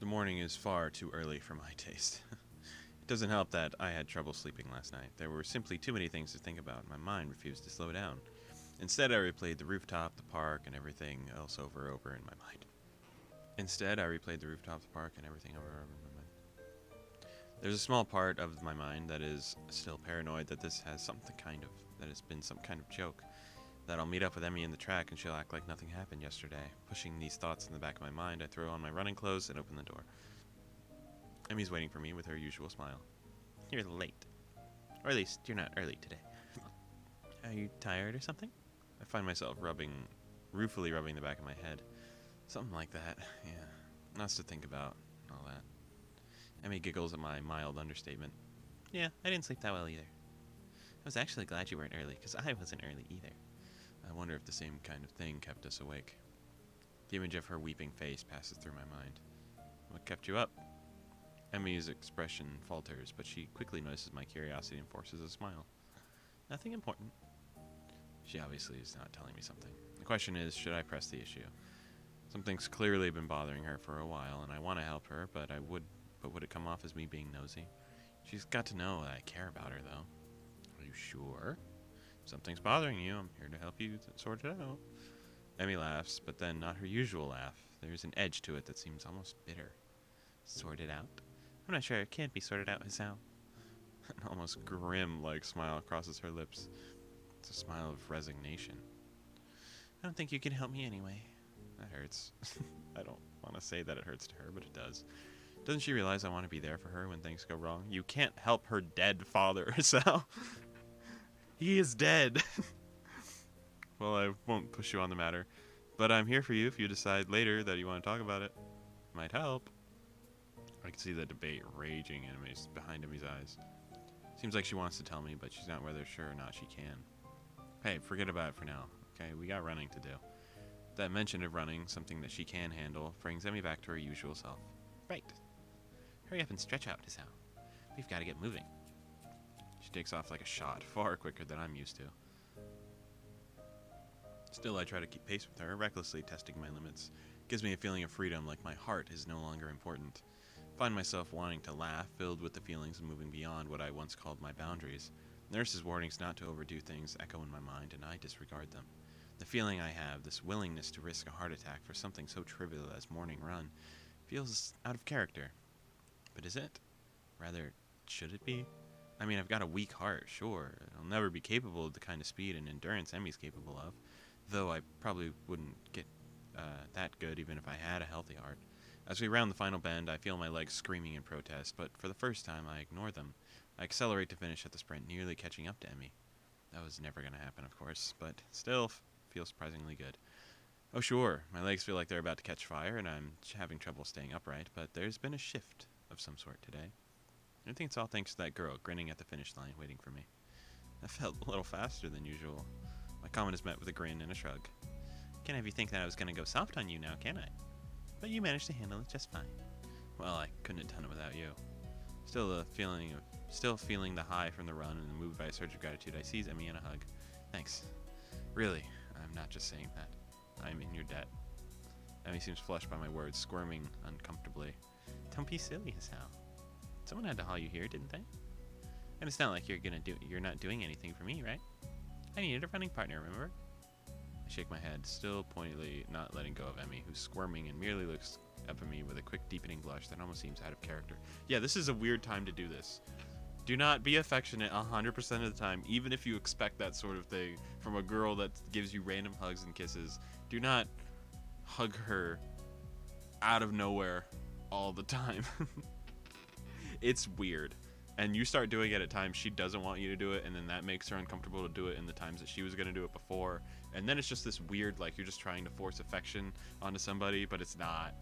The morning is far too early for my taste. It doesn't help that I had trouble sleeping last night. There were simply too many things to think about, and my mind refused to slow down. Instead, I replayed the rooftop, the park, and everything else over and over in my mind. There's a small part of my mind that is still paranoid that this has that has been some kind of joke. That I'll meet up with Emmy in the track and she'll act like nothing happened yesterday. Pushing these thoughts in the back of my mind, I throw on my running clothes and open the door. Emmy's waiting for me with her usual smile. You're late. Or at least, you're not early today. Are you tired or something? I find myself ruefully rubbing the back of my head. Something like that, yeah. Lots to think about, all that. Emmy giggles at my mild understatement. Yeah, I didn't sleep that well either. I was actually glad you weren't early, because I wasn't early either. I wonder if the same kind of thing kept us awake. The image of her weeping face passes through my mind. What kept you up? Emmy's expression falters, but she quickly notices my curiosity and forces a smile. Nothing important. She obviously is not telling me something. The question is, should I press the issue? Something's clearly been bothering her for a while, and I want to help her, but would it come off as me being nosy? She's got to know that I care about her, though. Are you sure? If something's bothering you, I'm here to help you sort it out. Emmy laughs, but then not her usual laugh. There's an edge to it that seems almost bitter. Sort it out? I'm not sure it can't be sorted out, Hisao. An almost grim-like smile crosses her lips. It's a smile of resignation. I don't think you can help me anyway. That hurts. I don't want to say that it hurts to her, but it does. Doesn't she realize I want to be there for her when things go wrong? You can't help her dead father, Sal. He is dead. Well, I won't push you on the matter, but I'm here for you if you decide later that you want to talk about it. Might help. I can see the debate raging behind Emmy's eyes. Seems like she wants to tell me, but she's not whether sure or not she can. Hey, forget about it for now. Okay, we got running to do. That mention of running, something that she can handle, brings Emmy back to her usual self. Right. Hurry up and stretch out, Hisao. We've got to get moving. She takes off like a shot, far quicker than I'm used to. Still, I try to keep pace with her, recklessly testing my limits. Gives me a feeling of freedom, like my heart is no longer important. Find myself wanting to laugh, filled with the feelings of moving beyond what I once called my boundaries. Nurses' warnings not to overdo things echo in my mind, and I disregard them. The feeling I have, this willingness to risk a heart attack for something so trivial as morning run, feels out of character. But is it? Rather, should it be? I mean, I've got a weak heart, sure. I'll never be capable of the kind of speed and endurance Emmy's capable of, though I probably wouldn't get that good even if I had a healthy heart. As we round the final bend, I feel my legs screaming in protest, but for the first time I ignore them. I accelerate to finish at the sprint, nearly catching up to Emmy. That was never going to happen, of course, but still feels surprisingly good. Oh sure, my legs feel like they're about to catch fire, and I'm having trouble staying upright, but there's been a shift of some sort today. I think it's all thanks to that girl grinning at the finish line waiting for me. I felt a little faster than usual. My comment is met with a grin and a shrug. Can't have you think that I was going to go soft on you now, can I? But you managed to handle it just fine. Well, I couldn't have done it without you. Still feeling the high from the run and moved by a surge of gratitude, I seize Emmy in a hug. Thanks. Really, I'm not just saying that. I'm in your debt. Emmy seems flushed by my words, squirming uncomfortably. Don't be silly, Hisao. Someone had to haul you here, didn't they? And it's not like you're not doing anything for me, right? I needed a running partner, remember? I shake my head, still pointedly not letting go of Emmy, who's squirming and merely looks up at me with a quick deepening blush that almost seems out of character. Yeah, this is a weird time to do this. Do not be affectionate 100% of the time, even if you expect that sort of thing from a girl that gives you random hugs and kisses. Do not hug her out of nowhere all the time. It's weird. And you start doing it at times she doesn't want you to do it, and then that makes her uncomfortable to do it in the times that she was going to do it before. And then it's just this weird, like, you're just trying to force affection onto somebody, but it's not.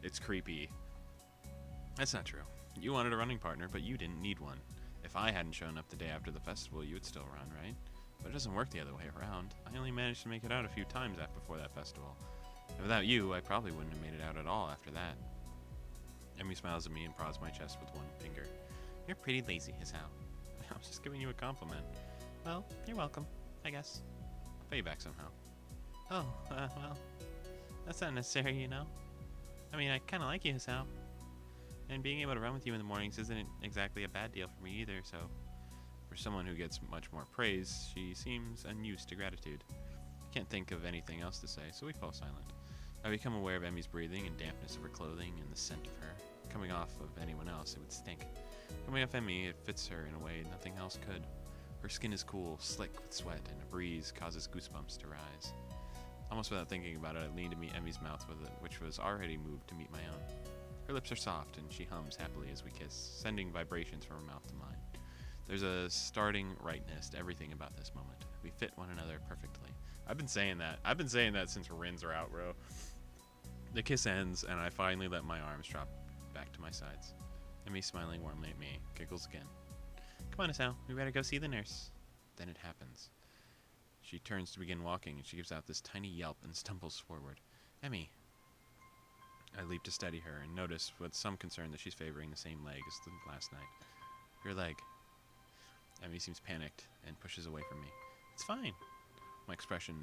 It's creepy. That's not true. You wanted a running partner, but you didn't need one. If I hadn't shown up the day after the festival, you would still run, right? But it doesn't work the other way around. I only managed to make it out a few times before that festival. And without you, I probably wouldn't have made it out at all after that. Emmy smiles at me and prods my chest with one finger. You're pretty lazy, Hisao. I was just giving you a compliment. Well, you're welcome, I guess. I'll pay you back somehow. Oh, well, that's not necessary, you know. I mean, I kind of like you, Hisao. And being able to run with you in the mornings isn't exactly a bad deal for me either, so for someone who gets much more praise, she seems unused to gratitude. I can't think of anything else to say, so we fall silent. I become aware of Emmy's breathing and dampness of her clothing and the scent of her. Coming off of anyone else, it would stink. Coming off Emmy, it fits her in a way nothing else could. Her skin is cool, slick with sweat, and a breeze causes goosebumps to rise. Almost without thinking about it, I lean to meet Emmy's mouth with it, which was already moved to meet my own. Her lips are soft, and she hums happily as we kiss, sending vibrations from her mouth to mine. There's a starting rightness to everything about this moment. We fit one another perfectly. I've been saying that since Rins are out, bro. The kiss ends, and I finally let my arms drop back to my sides. Emmy, smiling warmly at me, giggles again. Come on, Asao, we better go see the nurse. Then it happens. She turns to begin walking, and she gives out this tiny yelp and stumbles forward. Emmy. I leap to steady her, and notice with some concern that she's favoring the same leg as the last night. Your leg. Emmy seems panicked and pushes away from me. It's fine. My expression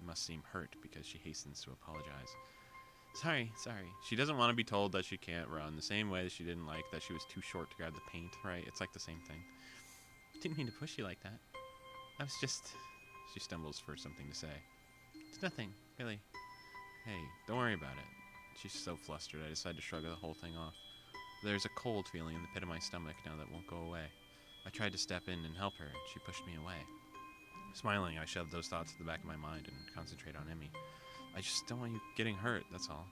must seem hurt because she hastens to apologize. Sorry. She doesn't want to be told that she can't run, the same way that she didn't like that she was too short to grab the paint, right? It's like the same thing. Didn't mean to push you like that. I was just... She stumbles for something to say. It's nothing, really. Hey, don't worry about it. She's so flustered, I decide to shrug the whole thing off. There's a cold feeling in the pit of my stomach now that won't go away. I tried to step in and help her, and she pushed me away. Smiling, I shoved those thoughts to the back of my mind and concentrate on Emmy. I just don't want you getting hurt, that's all.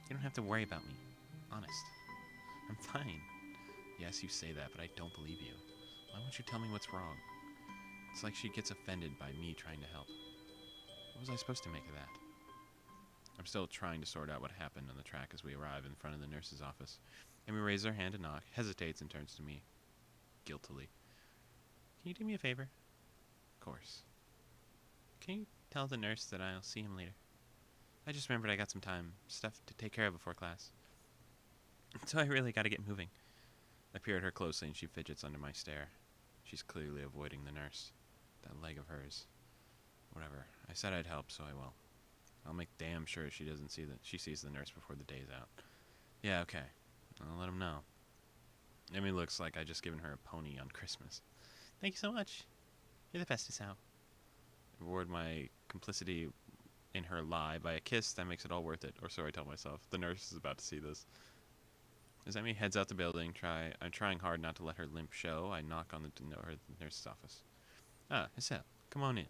You don't have to worry about me. Honest. I'm fine. Yes, you say that, but I don't believe you. Why won't you tell me what's wrong? It's like she gets offended by me trying to help. What was I supposed to make of that? I'm still trying to sort out what happened on the track as we arrive in front of the nurse's office. Emmy raises her hand to knock, hesitates, and turns to me. Guiltily. Can you do me a favor? Of course. Can you tell the nurse that I'll see him later? I just remembered I got some stuff to take care of before class. So I really gotta get moving. I peer at her closely and she fidgets under my stare. She's clearly avoiding the nurse. That leg of hers. Whatever. I said I'd help, so I will. I'll make damn sure she sees the nurse before the day's out. Yeah, okay. I'll let him know. Emmy looks like I just given her a pony on Christmas. Thank you so much. You're the best, Asao. I reward my complicity in her lie by a kiss that makes it all worth it. Or so I tell myself. The nurse is about to see this. As Emmy heads out the building, I'm trying hard not to let her limp show. I knock on the nurse's office. Ah, Asao, come on in.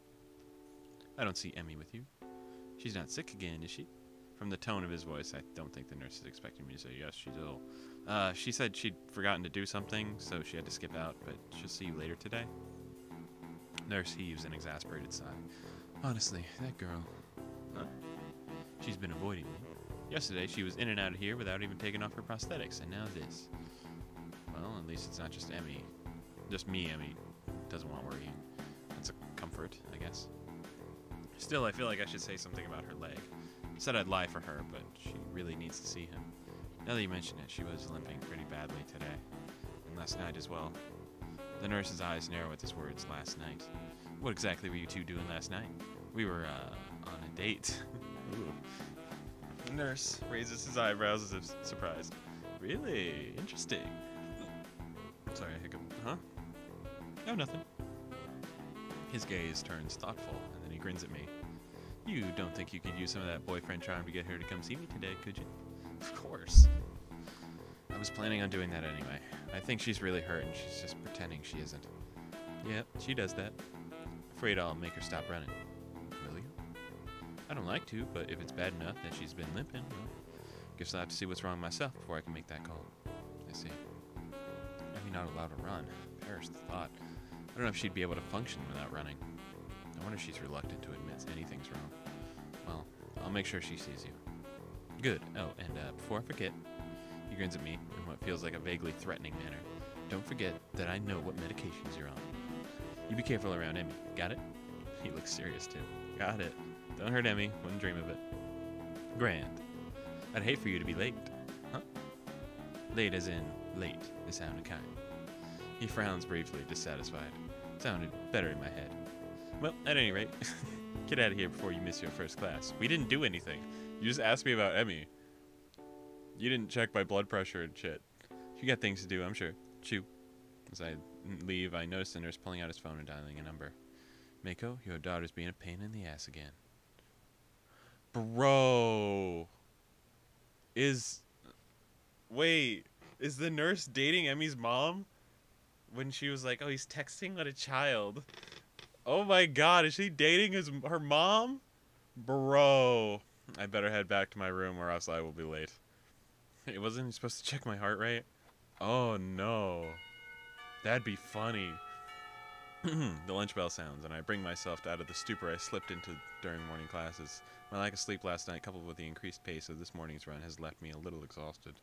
I don't see Emmy with you. She's not sick again, is she? From the tone of his voice, I don't think the nurse is expecting me to say yes, she's ill. She said she'd forgotten to do something, so she had to skip out, but she'll see you later today. Nurse heaves an exasperated sigh. Honestly, that girl... Huh? She's been avoiding me. Yesterday, she was in and out of here without even taking off her prosthetics, and now this. Well, at least it's not just Emmy. Just me, Emmy doesn't want worrying. That's a comfort, I guess. Still, I feel like I should say something about her leg. I said I'd lie for her, but she really needs to see him. Now that you mention it, she was limping pretty badly today. And last night as well. The nurse's eyes narrow at his words, last night. What exactly were you two doing last night? We were, on a date. Ooh. The nurse raises his eyebrows as if surprised. Really? Interesting. Sorry, I hiccuped. Huh? Oh, nothing. His gaze turns thoughtful, and then he grins at me. You don't think you could use some of that boyfriend charm to get her to come see me today, could you? Of course. I was planning on doing that anyway. I think she's really hurt, and she's just pretending she isn't. Yep, she does that. Afraid I'll make her stop running. Will you? I don't like to, but if it's bad enough that she's been limping, well, guess I'll have to see what's wrong myself before I can make that call. I see. Maybe not allowed to run. Perish the thought. I don't know if she'd be able to function without running. I wonder if she's reluctant to admit anything's wrong. Well, I'll make sure she sees you. Good. Oh, and before I forget, he grins at me in what feels like a vaguely threatening manner. Don't forget that I know what medications you're on. You be careful around Emmy. Got it? He looks serious, too. Got it. Don't hurt Emmy. Wouldn't dream of it. Grand. I'd hate for you to be late. Huh? Late as in late, the sound of kind. He frowns briefly, dissatisfied. Sounded better in my head. Well, at any rate, get out of here before you miss your first class. We didn't do anything. You just asked me about Emmy. You didn't check my blood pressure and shit. You got things to do, I'm sure. Chew. As I leave, I notice the nurse pulling out his phone and dialing a number. Mako, your daughter's being a pain in the ass again. Bro. Wait, is the nurse dating Emmy's mom? When she was like, oh, he's texting with a child. Oh my god, is she dating her mom? Bro. I better head back to my room or else I will be late. It wasn't supposed to check my heart rate? Oh no. That'd be funny. The lunch bell sounds, and I bring myself out of the stupor I slipped into during morning classes. My lack of sleep last night, coupled with the increased pace of this morning's run, has left me a little exhausted.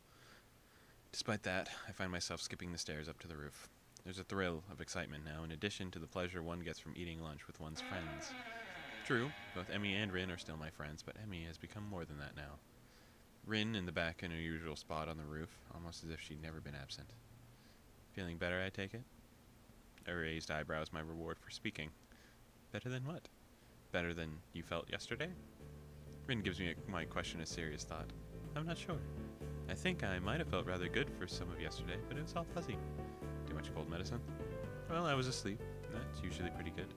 Despite that, I find myself skipping the stairs up to the roof. There's a thrill of excitement now, in addition to the pleasure one gets from eating lunch with one's friends. True, both Emmy and Rin are still my friends, but Emmy has become more than that now. Rin in the back in her usual spot on the roof, almost as if she'd never been absent. Feeling better, I take it? A raised eyebrow is my reward for speaking. Better than what? Better than you felt yesterday? Rin gives me my question a serious thought. I'm not sure. I think I might have felt rather good for some of yesterday, but it was all fuzzy. Too much cold medicine? Well, I was asleep. That's usually pretty good.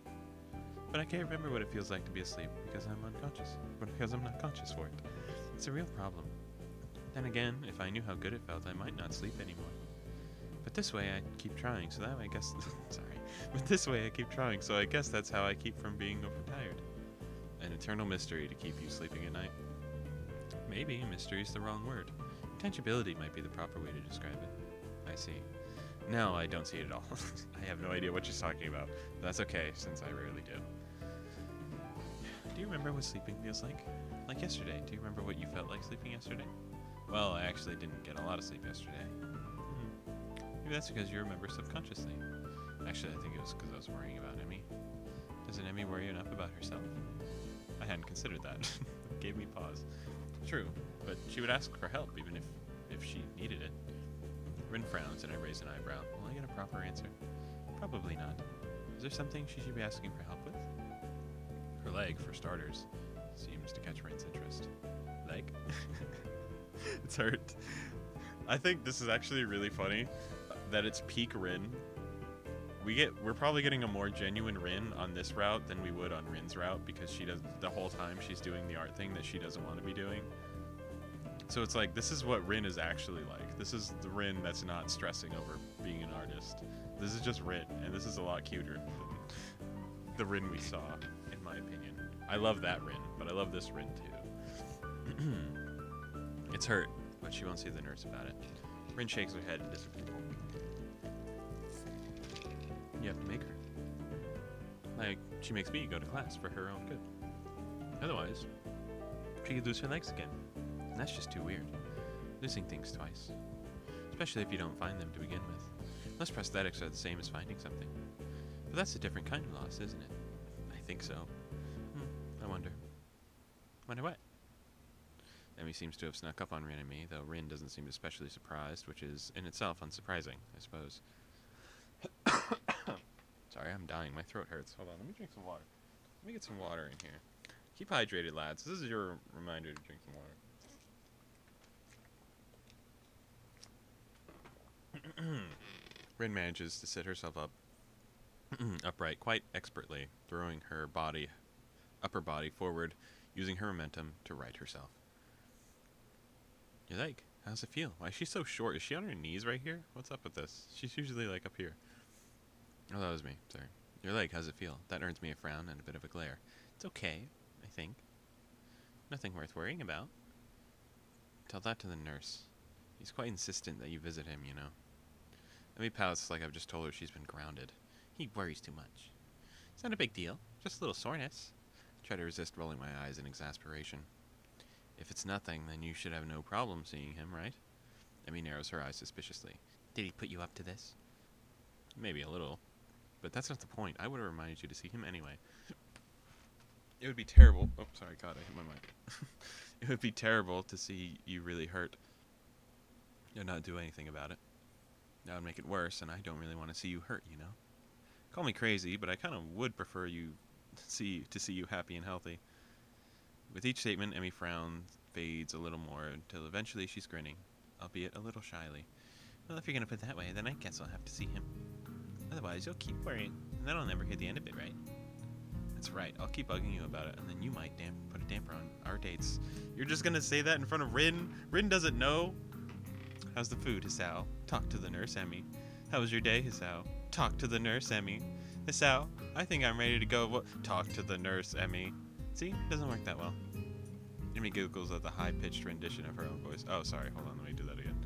But I can't remember what it feels like to be asleep because I'm unconscious. Because I'm not conscious for it. It's a real problem. Then again, if I knew how good it felt, I might not sleep anymore. But this way I keep trying, so that way I guess... sorry. But this way I keep trying, so I guess that's how I keep from being overtired. An eternal mystery to keep you sleeping at night. Maybe mystery's the wrong word. Intangibility might be the proper way to describe it. I see. No, I don't see it at all. I have no idea what she's talking about. But that's okay, since I rarely do. Do you remember what sleeping feels like? Like yesterday. Do you remember what you felt like sleeping yesterday? Well, I actually didn't get a lot of sleep yesterday. Maybe that's because you remember subconsciously. Actually, I think it was because I was worrying about Emmy. Doesn't Emmy worry enough about herself? I hadn't considered that. It gave me pause. True, but she would ask for help even if she needed it. Rin frowns and I raise an eyebrow. Will I get a proper answer? Probably not. Is there something she should be asking for help with? Her leg, for starters, seems to catch Rin's interest. Leg? It's hurt. I think this is actually really funny that it's peak Rin. We're probably getting a more genuine Rin on this route than we would on Rin's route because she does the whole time she's doing the art thing that she doesn't want to be doing. So it's like, this is what Rin is actually like. This is the Rin that's not stressing over being an artist. This is just Rin, and this is a lot cuter than the Rin we saw, in my opinion. I love that Rin, but I love this Rin too. It's hurt, but she won't see the nurse about it. Rin shakes her head in disapproval. You have to make her. Like, she makes me go to class for her own good. Otherwise, she could lose her legs again. And that's just too weird. Losing things twice. Especially if you don't find them to begin with. Most prosthetics are the same as finding something. But that's a different kind of loss, isn't it? I think so. I wonder. Wonder what? Emmy seems to have snuck up on Rin and me, though Rin doesn't seem especially surprised, which is in itself unsurprising, I suppose. Sorry, I'm dying. My throat hurts. Hold on, let me drink some water. Let me get some water in here. Keep hydrated, lads. This is your reminder to drink some water. Rin manages to sit herself up upright quite expertly, throwing her upper body forward, using her momentum to right herself. Your leg, how's it feel? Why is she so short? Is she on her knees right here? What's up with this? She's usually like up here. Oh, that was me. Sorry. Your leg, how's it feel? That earns me a frown and a bit of a glare. It's okay, I think. Nothing worth worrying about. Tell that to the nurse. He's quite insistent that you visit him, you know. Emmy pouts like I've just told her she's been grounded. He worries too much. It's not a big deal. Just a little soreness. I try to resist rolling my eyes in exasperation. If it's nothing, then you should have no problem seeing him, right? Emmy narrows her eyes suspiciously. Did he put you up to this? Maybe a little. But that's not the point. I would have reminded you to see him anyway. It would be terrible. Oh, sorry, God, I hit my mic. It would be terrible to see you really hurt and not do anything about it. That would make it worse, and I don't really want to see you hurt, you know? Call me crazy, but I kind of would prefer to see you happy and healthy. With each statement, Emmy frown fades a little more until eventually she's grinning, albeit a little shyly. Well, if you're gonna put it that way, then I guess I'll have to see him. Otherwise, you'll keep worrying, and then I'll never hear the end of it, right? That's right, I'll keep bugging you about it, and then you might put a damper on our dates. You're just gonna say that in front of Rin? Rin doesn't know? How's the food, Hisao? Talk to the nurse, Emmy. How was your day, Hisao? Talk to the nurse, Emmy. Hisao, I think I'm ready to go. Talk to the nurse, Emmy. See? It doesn't work that well. Emmy giggles at the high-pitched rendition of her own voice. Oh, sorry. Hold on. Let me do that again.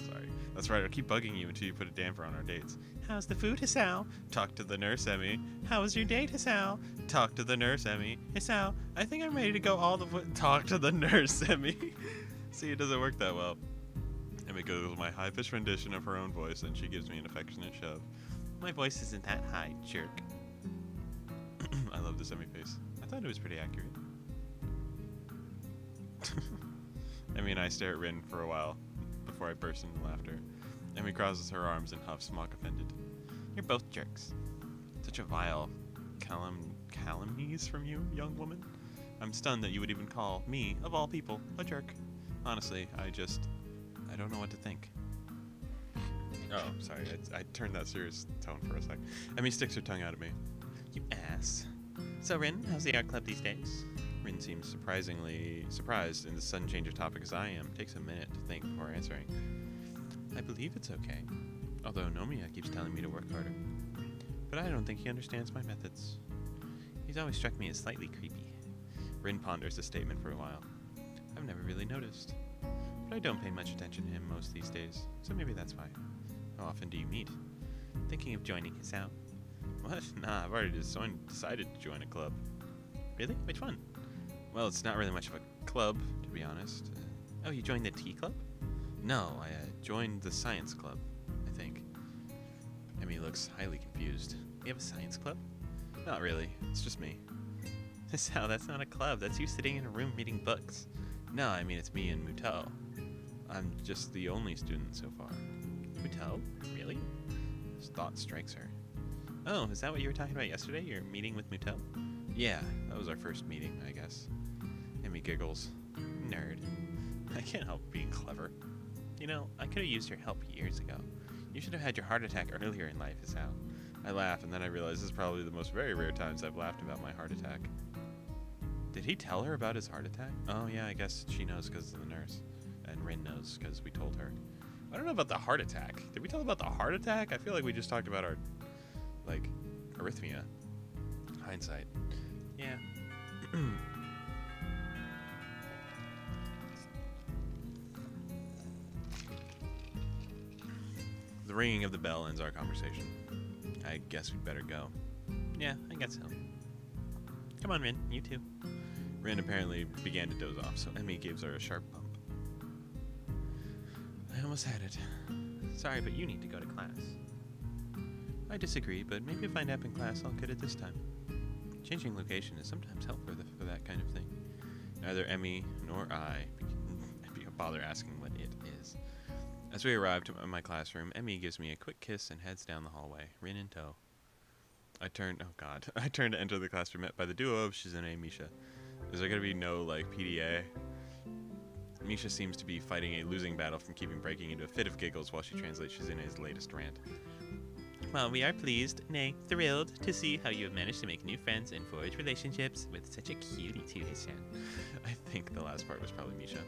Sorry. That's right. I'll keep bugging you until you put a damper on our dates. How's the food, Hisao? Talk to the nurse, Emmy. How was your date, Hisao? Talk to the nurse, Emmy. Hisao, I think I'm ready to go all the way. Talk to the nurse, Emmy. See, it doesn't work that well. Emmy giggles my high-pitched rendition of her own voice, and she gives me an affectionate shove. My voice isn't that high, jerk. I love this Emmy face. I thought it was pretty accurate. Emmy and I stare at Rin for a while before I burst into laughter. Emmy crosses her arms and huffs, mock offended. You're both jerks. Such a vile calumnies from you, young woman. I'm stunned that you would even call me, of all people, a jerk. Honestly, I don't know what to think. Oh, sorry, I turned that serious tone for a sec. Emmy sticks her tongue out at me. You ass. So, Rin, how's the art club these days? Rin seems surprisingly surprised in the sudden change of topic as I am. Takes a minute to think before answering. I believe it's okay. Although Nomiya keeps telling me to work harder. But I don't think he understands my methods. He's always struck me as slightly creepy. Rin ponders the statement for a while. I've never really noticed. But I don't pay much attention to him most these days, so maybe that's why. How often do you meet? Thinking of joining his out? What? Nah, I've already decided to join a club. Really? Which one? Well, it's not really much of a club, to be honest. Oh, you joined the tea club? No, I joined the science club, I think. Emmy looks highly confused. You have a science club? Not really. It's just me. Sal, that's not a club. That's you sitting in a room reading books. No, I mean, it's me and Mutel. I'm just the only student so far. Mutel? Really? This thought strikes her. Oh, is that what you were talking about yesterday? Your meeting with Mutel? Yeah, that was our first meeting, I guess. Emmy giggles. Nerd. I can't help being clever. You know, I could have used your help years ago. You should have had your heart attack earlier in life, is how. I laugh, and then I realize this is probably the most very rare times I've laughed about my heart attack. Did he tell her about his heart attack? Oh, yeah, I guess she knows because of the nurse. And Rin knows because we told her. I don't know about the heart attack. Did we tell about the heart attack? I feel like we just talked about our, like, arrhythmia. Hindsight. Yeah. The ringing of the bell ends our conversation. I guess we'd better go. Yeah, I guess so. Come on, Rin. You too. Rin apparently began to doze off, so Emmy gives her a sharp bump. I almost had it. Sorry, but you need to go to class. I disagree, but maybe if I nap in class, I'll get it this time. Changing location is sometimes helpful for that kind of thing. Neither Emmy nor I bother asking what it is. As we arrive to my classroom, Emmy gives me a quick kiss and heads down the hallway, Rin in tow. I turn to enter the classroom met by the duo of Shizune and Misha. Is there going to be no, like, PDA? Misha seems to be fighting a losing battle from keeping breaking into a fit of giggles while she translates Shizune's latest rant. Well, we are pleased, nay, thrilled, to see how you have managed to make new friends and forge relationships with such a cutie too, Hishan. I think the last part was probably Misha.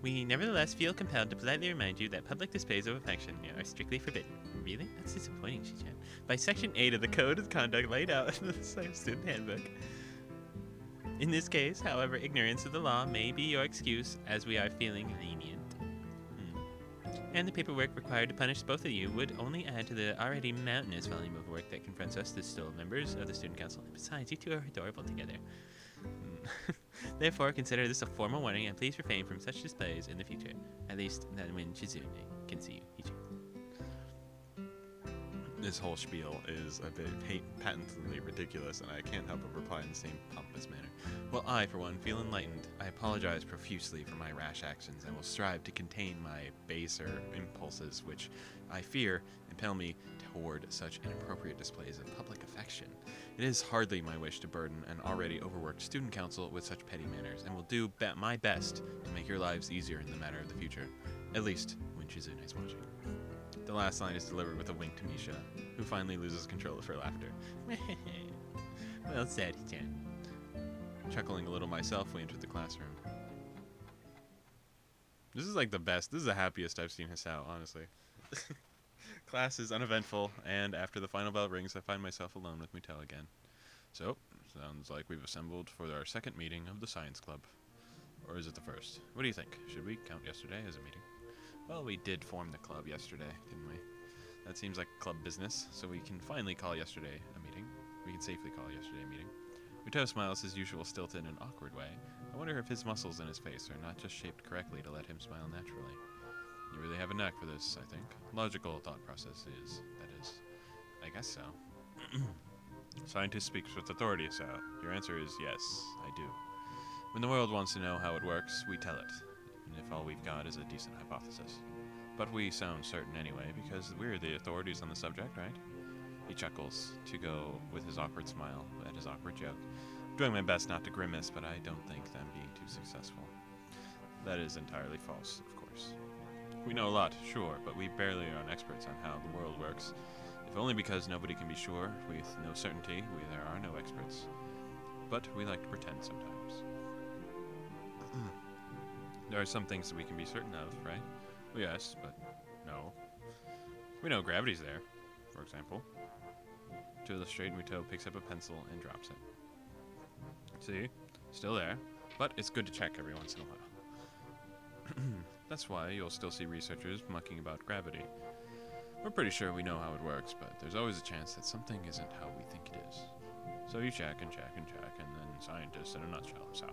We nevertheless feel compelled to politely remind you that public displays of affection are strictly forbidden. Really? That's disappointing, Shichan. By Section 8 of the Code of Conduct laid out in the Student Handbook. In this case, however, ignorance of the law may be your excuse, as we are feeling lenient. And the paperwork required to punish both of you would only add to the already mountainous volume of work that confronts us, the still members of the Student Council. Besides, you two are adorable together. Therefore, consider this a formal warning and please refrain from such displays in the future. At least, not when Shizune can see you. This whole spiel is a bit patently ridiculous, and I can't help but reply in the same pompous manner. Well, I, for one, feel enlightened. I apologize profusely for my rash actions, and will strive to contain my baser impulses, which, I fear, impel me toward such inappropriate displays of public affection. It is hardly my wish to burden an already overworked student council with such petty manners, and will do my best to make your lives easier in the matter of the future. At least, when Shizune is watching. The last line is delivered with a wink to Misha, who finally loses control of her laughter. Well said, Chan. Chuckling a little myself, we entered the classroom. This is like the best. This is the happiest I've seen Hisao, honestly. Class is uneventful, and after the final bell rings, I find myself alone with Muto again. So, sounds like we've assembled for our second meeting of the Science Club. Or is it the first? What do you think? Should we count yesterday as a meeting? Well, we did form the club yesterday, didn't we? That seems like club business, so we can finally call yesterday a meeting. We can safely call yesterday a meeting. Muto smiles his usual stilted and awkward way. I wonder if his muscles in his face are not just shaped correctly to let him smile naturally. You really have a knack for this, I think. Logical thought process is, that is. I guess so. Scientist speaks with authority, so your answer is yes, I do. When the world wants to know how it works, we tell it, even if all we've got is a decent hypothesis. But we sound certain anyway, because we're the authorities on the subject, right? He chuckles, to go with his awkward smile at his awkward joke. I'm doing my best not to grimace, but I don't think I'm being too successful. That is entirely false, of course. We know a lot, sure, but we barely are experts on how the world works. If only because nobody can be sure, with no certainty, there are no experts. But we like to pretend sometimes. There are some things that we can be certain of, right? Well, yes, but no. We know gravity's there, for example. To illustrate, Muto picks up a pencil and drops it. See? Still there, but it's good to check every once in a while. That's why you'll still see researchers mucking about gravity. We're pretty sure we know how it works, but there's always a chance that something isn't how we think it is. So you check and check and check, and then scientists in a nutshell, so.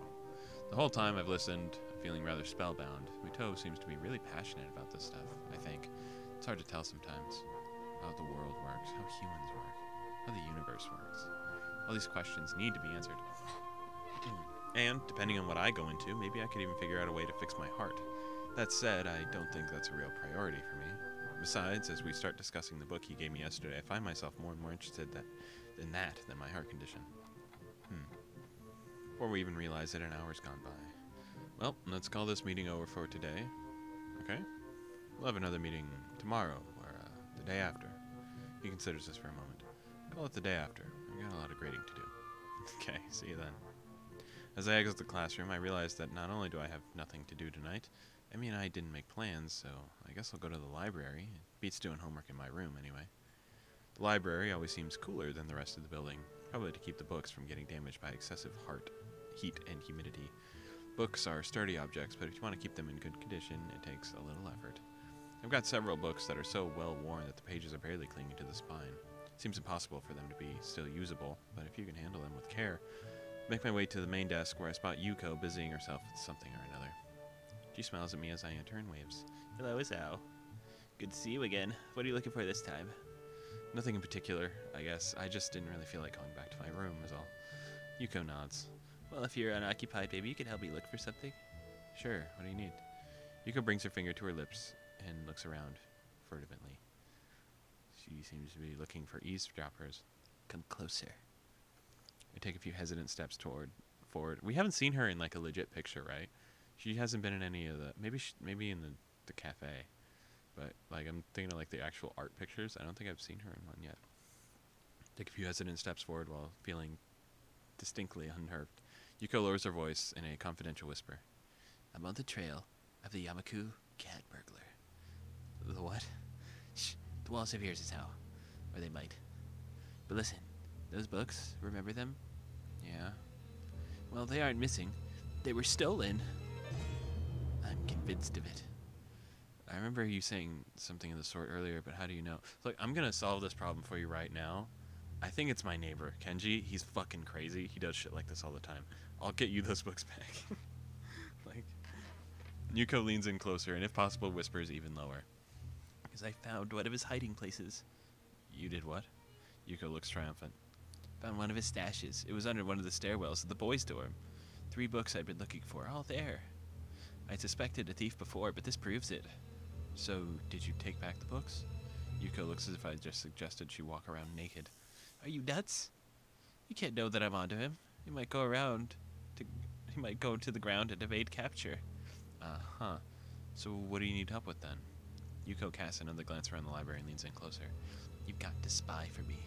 The whole time I've listened, feeling rather spellbound. Muto seems to be really passionate about this stuff, I think. It's hard to tell sometimes. How the world works, how humans work, how the universe works. All these questions need to be answered. And, depending on what I go into, maybe I could even figure out a way to fix my heart. That said, I don't think that's a real priority for me. Besides, as we start discussing the book he gave me yesterday, I find myself more and more interested in that than my heart condition. Before we even realize it, an hour's gone by. Well, let's call this meeting over for today. Okay? We'll have another meeting tomorrow, or the day after. He considers this for a moment. Call it the day after. I've got a lot of grading to do. Okay, see you then. As I exit the classroom, I realize that not only do I have nothing to do tonight, Emmy and I didn't make plans, so I guess I'll go to the library. It beats doing homework in my room, anyway. The library always seems cooler than the rest of the building, probably to keep the books from getting damaged by excessive heat and humidity. Books are sturdy objects, but if you want to keep them in good condition, it takes a little effort. I've got several books that are so well worn that the pages are barely clinging to the spine. It seems impossible for them to be still usable, but if you can handle them with care, make my way to the main desk where I spot Yuko busying herself with something or another. She smiles at me as I enter and waves. Hello, Isao. Good to see you again. What are you looking for this time? Nothing in particular, I guess. I just didn't really feel like going back to my room, is all. Yuko nods. Well, if you're unoccupied, maybe you can help me look for something? Sure, what do you need? Yuko brings her finger to her lips and looks around furtively. She seems to be looking for eavesdroppers. Come closer. I take a few hesitant steps forward. We haven't seen her in like a legit picture, right? She hasn't been in any of the... Maybe in the cafe. But like I'm thinking of like the actual art pictures. I don't think I've seen her in one yet. Take a few hesitant steps forward while feeling distinctly unnerved. Yuko lowers her voice in a confidential whisper. I'm on the trail of the Yamaku cat burglar. The what? Shh. The walls have ears, is how. Or they might. But listen, those books, remember them? Yeah. Well, they aren't missing. They were stolen. I'm convinced of it. I remember you saying something of the sort earlier, but how do you know? Look, I'm going to solve this problem for you right now. I think it's my neighbor, Kenji. He's fucking crazy. He does shit like this all the time. I'll get you those books back. Like, Yuko leans in closer and, if possible, whispers even lower. Because I found one of his hiding places. You did what? Yuko looks triumphant. Found one of his stashes. It was under one of the stairwells of the boys' dorm. 3 books I'd been looking for, all there. I'd suspected a thief before, but this proves it. So, did you take back the books? Yuko looks as if I just suggested she walk around naked. Are you nuts? You can't know that I'm onto him. He might go to the ground and evade capture. Uh-huh. So what do you need help with then? Yuko casts another glance around the library and leans in closer. You've got to spy for me.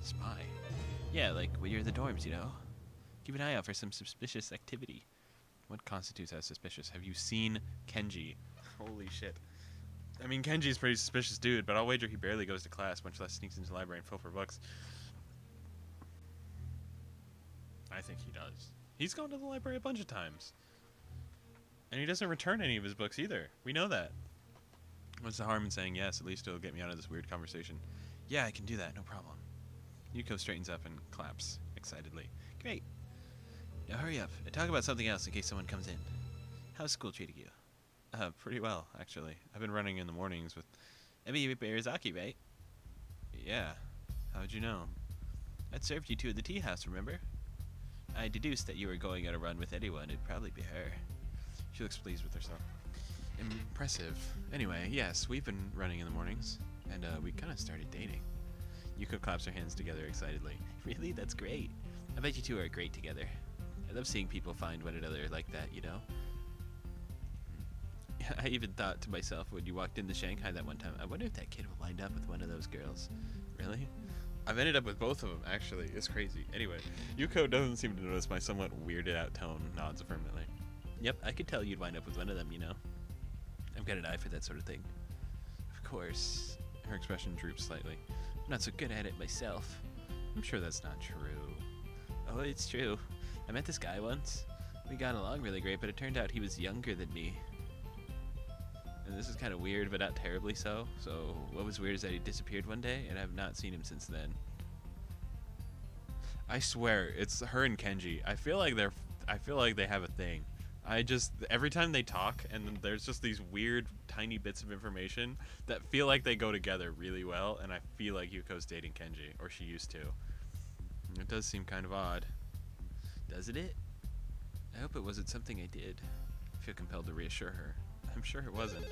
Spy? Yeah, like when you're in the dorms, you know? Keep an eye out for some suspicious activity. What constitutes as suspicious? Have you seen Kenji? Holy shit. I mean, Kenji's a pretty suspicious dude, but I'll wager he barely goes to class, much less sneaks into the library and fills for books. I think he does. He's gone to the library a bunch of times. And he doesn't return any of his books either. We know that. What's the harm in saying yes? At least it'll get me out of this weird conversation. Yeah, I can do that, no problem. Yuko straightens up and claps excitedly. Great. Now hurry up and talk about something else in case someone comes in. How's school treating you? Pretty well, actually. I've been running in the mornings with Emi Berizaki, right? Yeah. How'd you know? I'd served you two at the tea house, remember? I deduced that you were going on a run with anyone. It'd probably be her. She looks pleased with herself. Impressive. Anyway, yes, we've been running in the mornings, and we kind of started dating. Yuko claps her hands together excitedly. Really? That's great. I bet you two are great together. I love seeing people find one another like that, you know? I even thought to myself when you walked into Shanghai that one time, I wonder if that kid will wind up with one of those girls. Really? I've ended up with both of them, actually. It's crazy. Anyway, Yuko doesn't seem to notice my somewhat weirded out tone, nods affirmatively. Yep, I could tell you'd wind up with one of them, you know? I've got an eye for that sort of thing. Of course. Her expression droops slightly. I'm not so good at it myself. I'm sure that's not true. Oh, it's true. I met this guy once. We got along really great, but it turned out he was younger than me. And this is kind of weird, but not terribly so. So what was weird is that he disappeared one day, and I've not seen him since then. I swear, it's her and Kenji. I feel like they have a thing. Every time they talk, and there's just these weird, tiny bits of information that feel like they go together really well, and I feel like Yuko's dating Kenji, or she used to. It does seem kind of odd. Doesn't it? I hope it wasn't something I did. I feel compelled to reassure her. I'm sure it wasn't.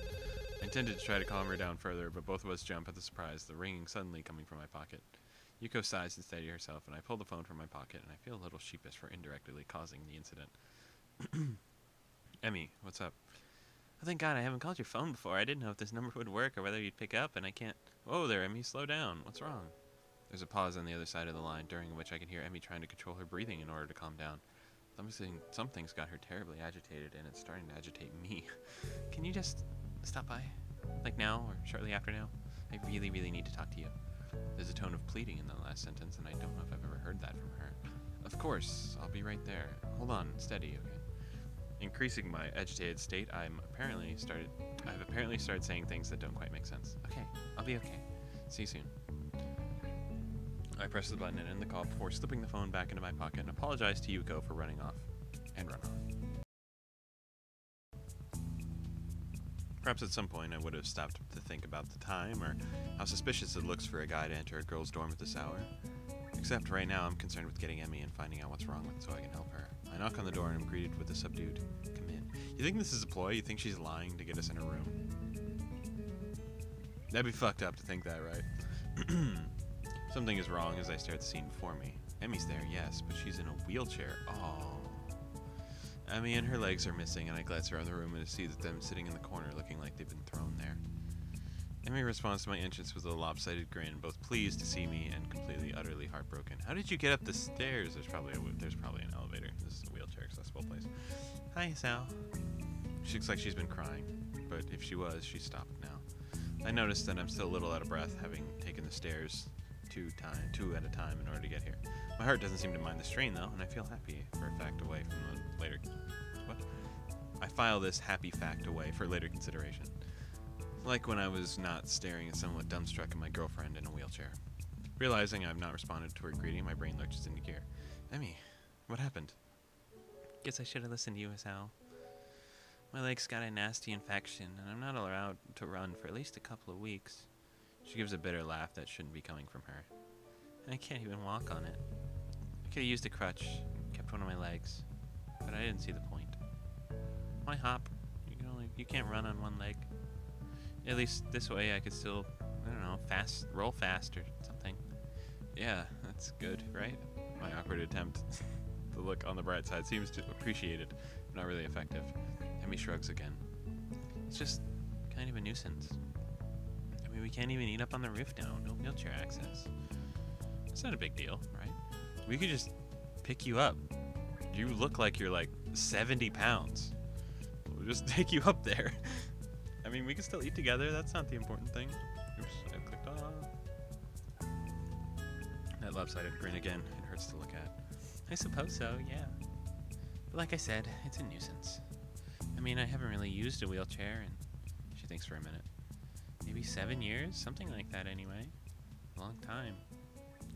I intended to try to calm her down further, but both of us jump at the surprise, the ringing suddenly coming from my pocket. Yuko sighs to steady herself, and I pull the phone from my pocket, and I feel a little sheepish for indirectly causing the incident. Emmy, what's up? Oh, thank God I haven't called your phone before. I didn't know if this number would work or whether you'd pick up, and I can't... Whoa there, Emmy, slow down. What's wrong? There's a pause on the other side of the line, during which I can hear Emmy trying to control her breathing in order to calm down. Something's got her terribly agitated, and it's starting to agitate me. Can you just stop by? Like now, or shortly after now? I really, really need to talk to you. There's a tone of pleading in the last sentence, and I don't know if I've ever heard that from her. Of course, I'll be right there. Hold on, steady, okay? Increasing my agitated state, I've apparently started saying things that don't quite make sense. Okay, I'll be okay. See you soon. I press the button and end the call before slipping the phone back into my pocket and apologize to Yuko for running off. And run off. Perhaps at some point I would have stopped to think about the time or how suspicious it looks for a guy to enter a girl's dorm at this hour. Except right now I'm concerned with getting Emmy and finding out what's wrong with so I can help her. I knock on the door and I'm greeted with a subdued, "Come in." You think this is a ploy? You think she's lying to get us in her room? That'd be fucked up to think that, right? Something is wrong as I stare at the scene before me. Emmy's there, yes, but she's in a wheelchair. Oh. Emmy and her legs are missing, and I glance around the room and see them sitting in the corner looking like they've been thrown there. Emmy responds to my entrance with a lopsided grin, both pleased to see me and completely, utterly heartbroken. How did you get up the stairs? There's probably an elevator. This is a wheelchair accessible place. Hi, Sal. She looks like she's been crying, but if she was, she stopped now. I noticed that I'm still a little out of breath, having taken the stairs two at a time in order to get here. My heart doesn't seem to mind the strain, though, and I feel happy for a fact away from the later... What? I file this happy fact away for later consideration. Like when I was not staring at somewhat dumbstruck at my girlfriend in a wheelchair. Realizing I've not responded to her greeting, my brain lurches into gear. Emmy, what happened? Guess I should have listened to you, Sal. My leg's got a nasty infection, and I'm not allowed to run for at least a couple of weeks. She gives a bitter laugh that shouldn't be coming from her. And I can't even walk on it. I could have used a crutch and kept one of my legs, but I didn't see the point. Why hop? You can't run on one leg. At least this way I could still, I don't know, roll fast or something. Yeah, that's good, right? My awkward attempt to look on the bright side seems to appreciate it, but not really effective. Emmy shrugs again. It's just kind of a nuisance. I mean, we can't even eat up on the roof now. No wheelchair access. It's not a big deal, right? We could just pick you up. You look like you're like 70 pounds. We'll just take you up there. I mean, we can still eat together. That's not the important thing. Oops, I clicked off. That lopsided grin again. It hurts to look at. I suppose so, yeah. But like I said, it's a nuisance. I mean, I haven't really used a wheelchair, and she thinks for a minute. Maybe 7 years? Something like that anyway. A long time.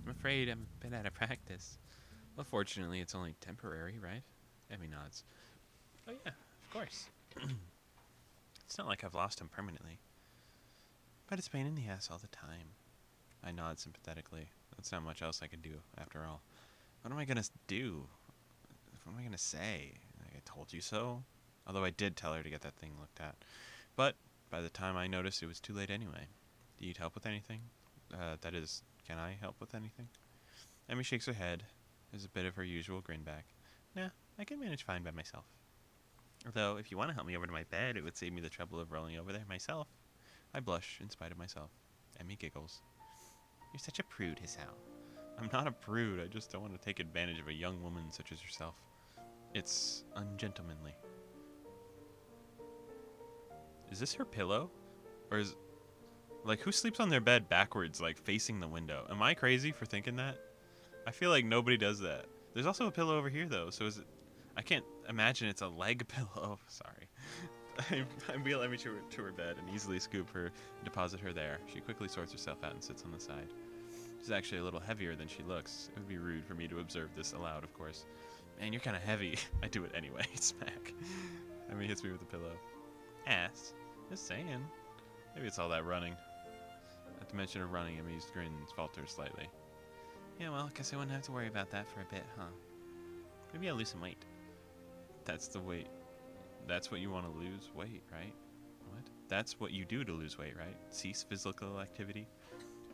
I'm afraid I'm a bit out of practice. Well, fortunately, it's only temporary, right? Emmy nods. Oh yeah, of course. It's not like I've lost him permanently. But it's pain in the ass all the time. I nod sympathetically. That's not much else I could do, after all. What am I gonna do? What am I gonna say? Like, I told you so? Although I did tell her to get that thing looked at. But by the time I noticed, it was too late anyway. Do you need help with anything? That is, can I help with anything? Emmy shakes her head. There's a bit of her usual grin back. Nah, I can manage fine by myself. Although, if you want to help me over to my bed, it would save me the trouble of rolling over there myself. I blush in spite of myself. Emmy giggles. You're such a prude, Hisao. I'm not a prude. I just don't want to take advantage of a young woman such as yourself. It's ungentlemanly. Is this her pillow? Or is... Like, who sleeps on their bed backwards, like, facing the window? Am I crazy for thinking that? I feel like nobody does that. There's also a pillow over here, though, so is it... I can't imagine it's a leg pillow. Sorry. I wheel Emmy to her bed and easily scoop her and deposit her there. She quickly sorts herself out and sits on the side. She's actually a little heavier than she looks. It would be rude for me to observe this aloud, of course. Man, you're kind of heavy. I do it anyway. Smack. Emmy hits me with the pillow. Ass. Just saying. Maybe it's all that running. At the mention of running, Emmy's grin falters slightly. Yeah, well, guess I wouldn't have to worry about that for a bit, huh? Maybe I'll lose some weight. That's the weight. That's what you want to lose weight, right? What? That's what you do to lose weight, right? Cease physical activity?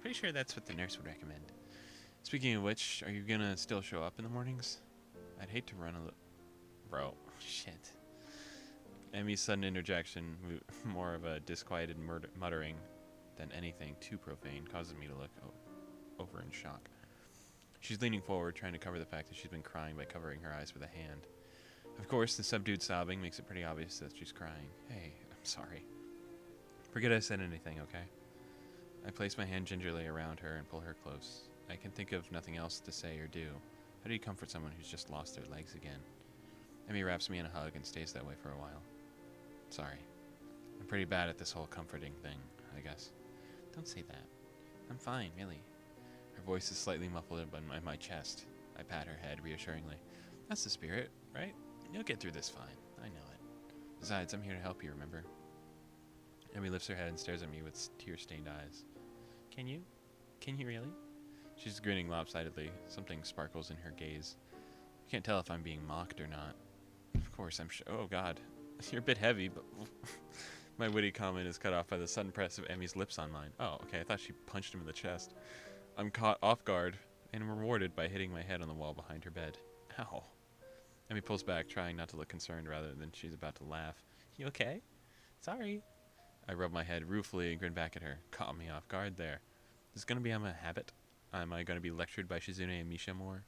Pretty sure that's what the nurse would recommend. Speaking of which, are you gonna still show up in the mornings? I'd hate to run a little... Bro, shit. Emmy's sudden interjection, more of a disquieted muttering than anything too profane, causes me to look over in shock. She's leaning forward, trying to cover the fact that she's been crying by covering her eyes with a hand. Of course, the subdued sobbing makes it pretty obvious that she's crying. Hey, I'm sorry. Forget I said anything, okay? I place my hand gingerly around her and pull her close. I can think of nothing else to say or do. How do you comfort someone who's just lost their legs again? Emmy wraps me in a hug and stays that way for a while. Sorry. I'm pretty bad at this whole comforting thing, I guess. Don't say that. I'm fine, really. Her voice is slightly muffled in my chest. I pat her head reassuringly. That's the spirit, right? You'll get through this fine. I know it. Besides, I'm here to help you, remember? Emmy lifts her head and stares at me with tear-stained eyes. Can you? Can you really? She's grinning lopsidedly. Something sparkles in her gaze. I can't tell if I'm being mocked or not. Of course, I'm sure. Oh, God. You're a bit heavy, but... My witty comment is cut off by the sudden press of Emmy's lips on mine. Oh, okay, I thought she punched him in the chest. I'm caught off guard and rewarded by hitting my head on the wall behind her bed. Ow. Emmy pulls back, trying not to look concerned rather than she's about to laugh. You okay? Sorry. I rub my head ruefully and grin back at her. Caught me off guard there. Is this going to be a habit? Am I going to be lectured by Shizune and Misha more?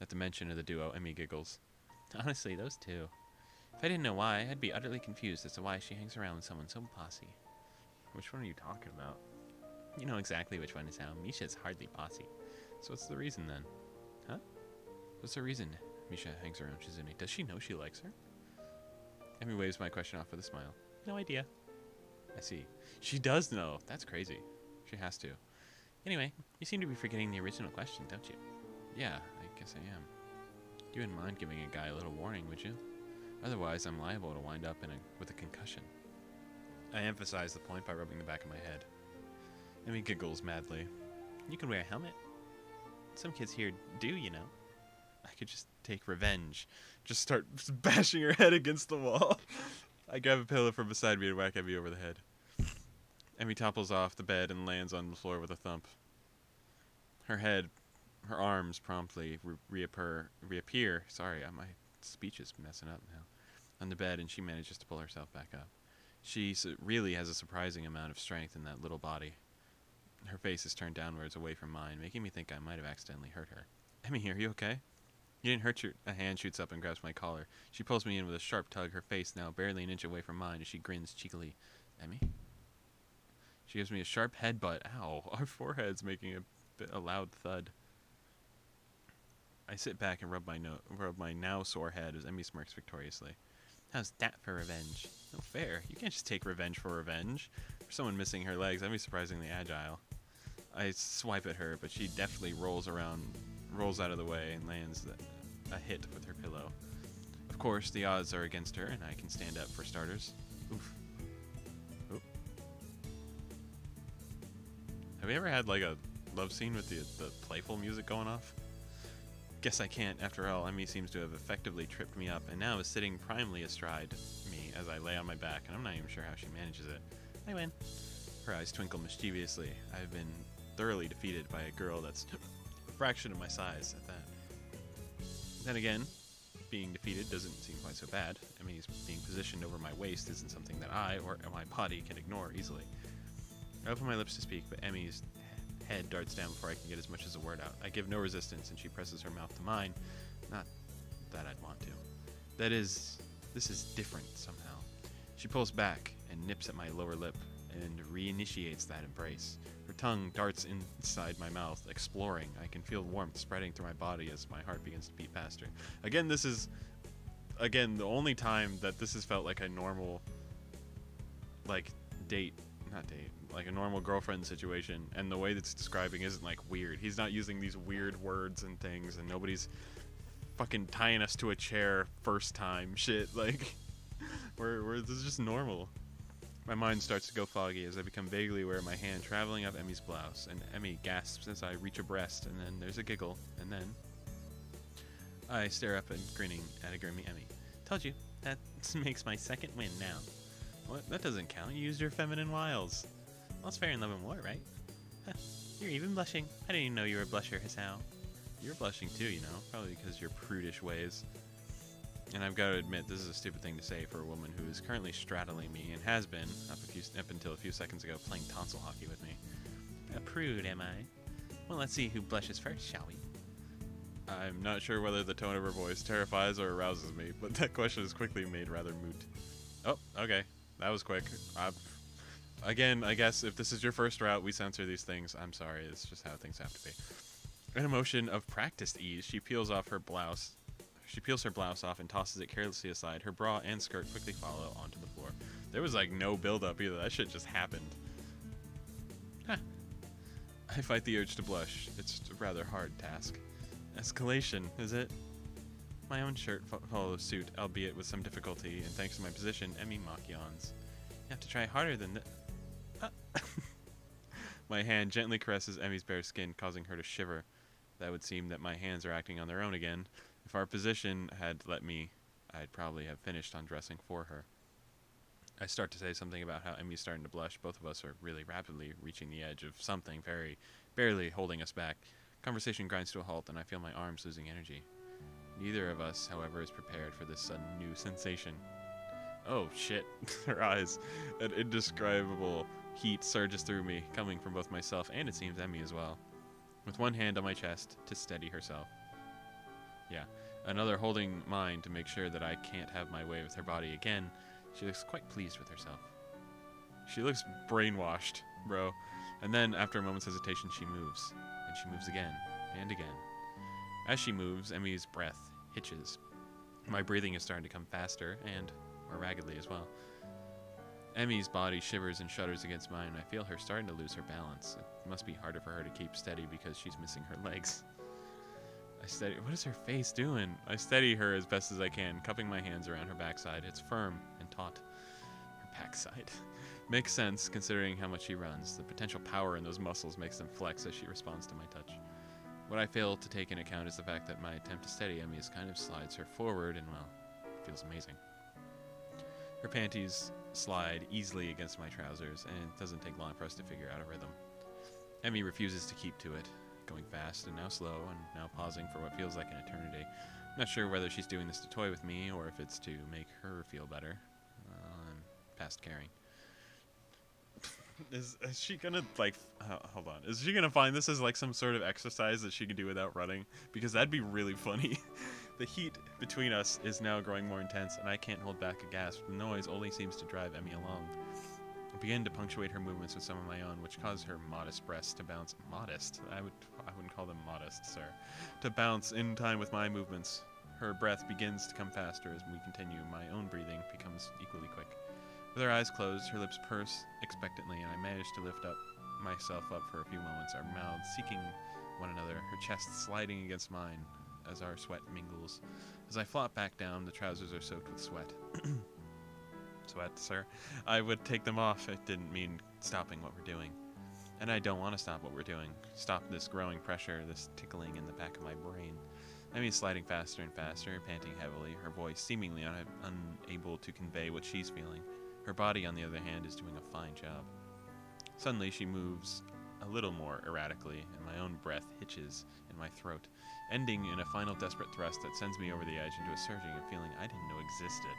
At the mention of the duo, Emmy giggles. Honestly, those two. If I didn't know why, I'd be utterly confused as to why she hangs around with someone so bossy. Which one are you talking about? You know exactly which one is how. Misha's hardly bossy. So what's the reason then? Huh? What's the reason Misha hangs around Shizune? Does she know she likes her? Emmy waves my question off with a smile. No idea. I see. She does know. That's crazy. She has to. Anyway, you seem to be forgetting the original question, don't you? Yeah, I guess I am. You wouldn't mind giving a guy a little warning, would you? Otherwise, I'm liable to wind up with a concussion. I emphasize the point by rubbing the back of my head. Emmy giggles madly. You can wear a helmet. Some kids here do, you know. I could just take revenge. Just start bashing her head against the wall. I grab a pillow from beside me and whack Emmy over the head. Emmy topples off the bed and lands on the floor with a thump. Her arms promptly reappear. Sorry, my speech is messing up now. On the bed, and she manages to pull herself back up. She really has a surprising amount of strength in that little body. Her face is turned downwards away from mine, making me think I might have accidentally hurt her. Emmy, are you okay? You didn't hurt your... A hand shoots up and grabs my collar. She pulls me in with a sharp tug, her face now barely an inch away from mine as she grins cheekily. Emmy? She gives me a sharp headbutt. Ow. Our foreheads making a loud thud. I sit back and rub my now sore head as Emmy smirks victoriously. How's that for revenge? No fair. You can't just take revenge for revenge. For someone missing her legs, Emmy's surprisingly agile. I swipe at her, but she deftly rolls out of the way and lands a hit with her pillow. Of course, the odds are against her, and I can stand up for starters. Oof. Oop. Have you ever had like a love scene with the playful music going off? Guess I can't. After all, Emmy seems to have effectively tripped me up, and now is sitting primely astride me as I lay on my back, and I'm not even sure how she manages it. I win. Her eyes twinkle mischievously. I've been thoroughly defeated by a girl that's a fraction of my size at that. Then again, being defeated doesn't seem quite so bad. Emmy's being positioned over my waist isn't something that I or my body can ignore easily. I open my lips to speak, but Emmy's head darts down before I can get as much as a word out. I give no resistance, and she presses her mouth to mine. Not that I'd want to. That is, this is different somehow. She pulls back and nips at my lower lip and reinitiates that embrace. Her tongue darts inside my mouth, exploring. I can feel warmth spreading through my body as my heart begins to beat faster. Again, this is, the only time that this has felt like a normal, like, like a normal girlfriend situation, and the way that's describing isn't like weird. He's not using these weird words and things, and nobody's fucking tying us to a chair first time shit. Like, this is just normal. My mind starts to go foggy as I become vaguely aware of my hand traveling up Emmy's blouse, and Emmy gasps as I reach her breast, and then there's a giggle, and then I stare up and grinning at a grimy Emmy. Told you, that makes my second win now. What? That doesn't count. You used your feminine wiles. Well, it's fair in love and war, right? Huh. You're even blushing. I didn't even know you were a blusher, Hisao. You're blushing too, you know, probably because of your prudish ways. And I've got to admit, this is a stupid thing to say for a woman who is currently straddling me and has been, up until a few seconds ago, playing tonsil hockey with me. A prude, am I? Well, let's see who blushes first, shall we? I'm not sure whether the tone of her voice terrifies or arouses me, but that question is quickly made rather moot. Oh, okay. That was quick. Again, I guess if this is your first route, we censor these things. I'm sorry. It's just how things have to be. In a motion of practiced ease, she peels her blouse off and tosses it carelessly aside. Her bra and skirt quickly follow onto the floor. There was like no build-up either. That shit just happened. Huh. I fight the urge to blush. It's a rather hard task. Escalation, is it? My own shirt follows suit, albeit with some difficulty, and thanks to my position, Emmy mock yawns. You have to try harder than My hand gently caresses Emmy's bare skin, causing her to shiver. That would seem that my hands are acting on their own again. If our position had let me, I'd probably have finished undressing for her. I start to say something about how Emmy's starting to blush. Both of us are really rapidly reaching the edge of something very, barely holding us back. Conversation grinds to a halt, and I feel my arms losing energy. Neither of us, however, is prepared for this sudden new sensation. Oh, shit. Her eyes. An indescribable heat surges through me, coming from both myself and, it seems, Emmy as well. With one hand on my chest to steady herself. Yeah. Another holding mine to make sure that I can't have my way with her body again. She looks quite pleased with herself. She looks brainwashed, bro. And then, after a moment's hesitation, she moves. And she moves again. And again. As she moves, Emmy's breath hitches. My breathing is starting to come faster, and more raggedly as well. Emmy's body shivers and shudders against mine, and I feel her starting to lose her balance. It must be harder for her to keep steady because she's missing her legs. What is her face doing? I steady her as best as I can, cupping my hands around her backside. It's firm and taut. Her Backside. Makes sense considering how much she runs. The potential power in those muscles makes them flex as she responds to my touch. What I fail to take into account is the fact that my attempt to steady Emmy's kind of slides her forward and, well, feels amazing. Her panties slide easily against my trousers, and it doesn't take long for us to figure out a rhythm. Emmy refuses to keep to it, going fast and now slow and now pausing for what feels like an eternity. I'm not sure whether she's doing this to toy with me or if it's to make her feel better. I'm past caring. Is she gonna, like, hold on. Is she gonna find this as, like, some sort of exercise that she can do without running? Because that'd be really funny. The heat between us is now growing more intense, and I can't hold back a gasp. The noise only seems to drive Emmy along. I begin to punctuate her movements with some of my own, which cause her modest breasts to bounce. Modest? I wouldn't call them modest, sir. To bounce in time with my movements. Her breath begins to come faster as we continue. My own breathing becomes equally quick. With her eyes closed, her lips purse expectantly, and I manage to lift myself up for a few moments, our mouths seeking one another, her chest sliding against mine as our sweat mingles. As I flop back down, the trousers are soaked with sweat. Sweat, sir. I would take them off. It didn't mean stopping what we're doing. And I don't want to stop what we're doing. Stop this growing pressure, this tickling in the back of my brain. Emmy's sliding faster and faster, panting heavily, her voice seemingly unable to convey what she's feeling. Her body, on the other hand, is doing a fine job. Suddenly, she moves a little more erratically, and my own breath hitches in my throat, ending in a final desperate thrust that sends me over the edge into a surging of feeling I didn't know existed.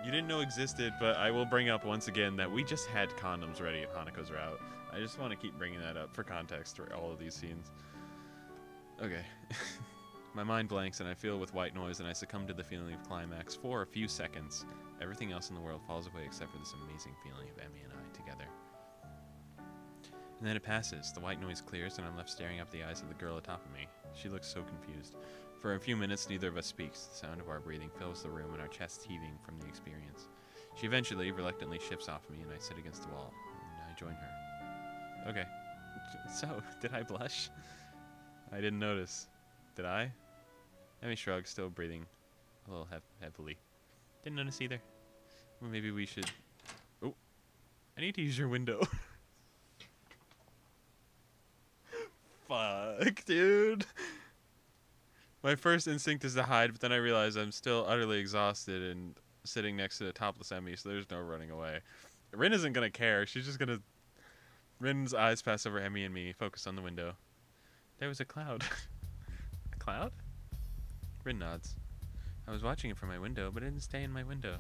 You didn't know existed, but I will bring up once again that we just had condoms ready at Hanako's route. I just want to keep bringing that up for context for all of these scenes. Okay. My mind blanks and I feel with white noise and I succumb to the feeling of climax for a few seconds. Everything else in the world falls away except for this amazing feeling of Emmy and I together. And then it passes. The white noise clears and I'm left staring up the eyes of the girl atop of me. She looks so confused. For a few minutes, neither of us speaks. The sound of our breathing fills the room and our chests heaving from the experience. She eventually, reluctantly shifts off me and I sit against the wall. And I join her. Okay. So, did I blush? I didn't notice. Did I? Emmy shrugs, still breathing a little heavily. Didn't notice either. Well, maybe we should... Oh. I need to use your window. Fuck, dude. My first instinct is to hide, but then I realize I'm still utterly exhausted and sitting next to the topless Emmy, so there's no running away. Rin isn't gonna care. She's just gonna... Rin's eyes pass over Emmy and me, focus on the window. There was a cloud. A cloud? Rin nods. I was watching it from my window, but it didn't stay in my window.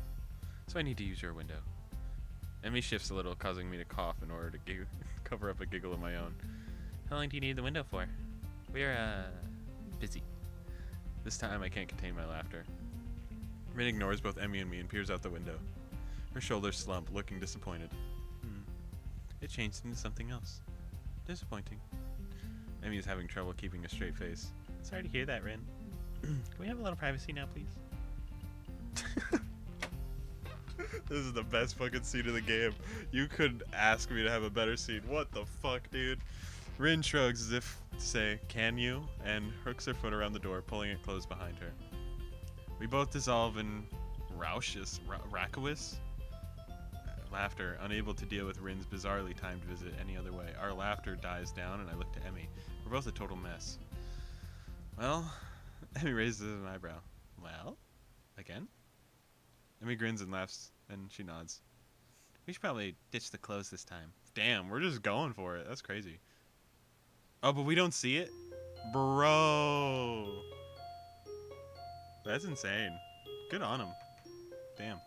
So I need to use your window. Emmy shifts a little, causing me to cough in order to cover up a giggle of my own. How long do you need the window for? We're, busy. This time I can't contain my laughter. Rin ignores both Emmy and me and peers out the window. Her shoulders slump, looking disappointed. It changed into something else. Disappointing. Emmy is having trouble keeping a straight face. Sorry to hear that, Rin. Can we have a little privacy now, please? This is the best fucking scene of the game. You could ask me to have a better scene. What the fuck, dude? Rin shrugs as if to say, can you? And hooks her foot around the door, pulling it closed behind her. We both dissolve in raucous laughter, unable to deal with Rin's bizarrely timed visit any other way. Our laughter dies down, and I look to Emmy. We're both a total mess. Well, Emmy raises an eyebrow. Well? Again? Emmy grins and laughs, and she nods. We should probably ditch the clothes this time. Damn, we're just going for it. That's crazy. Oh, but we don't see it? Bro! That's insane. Good on him. Damn.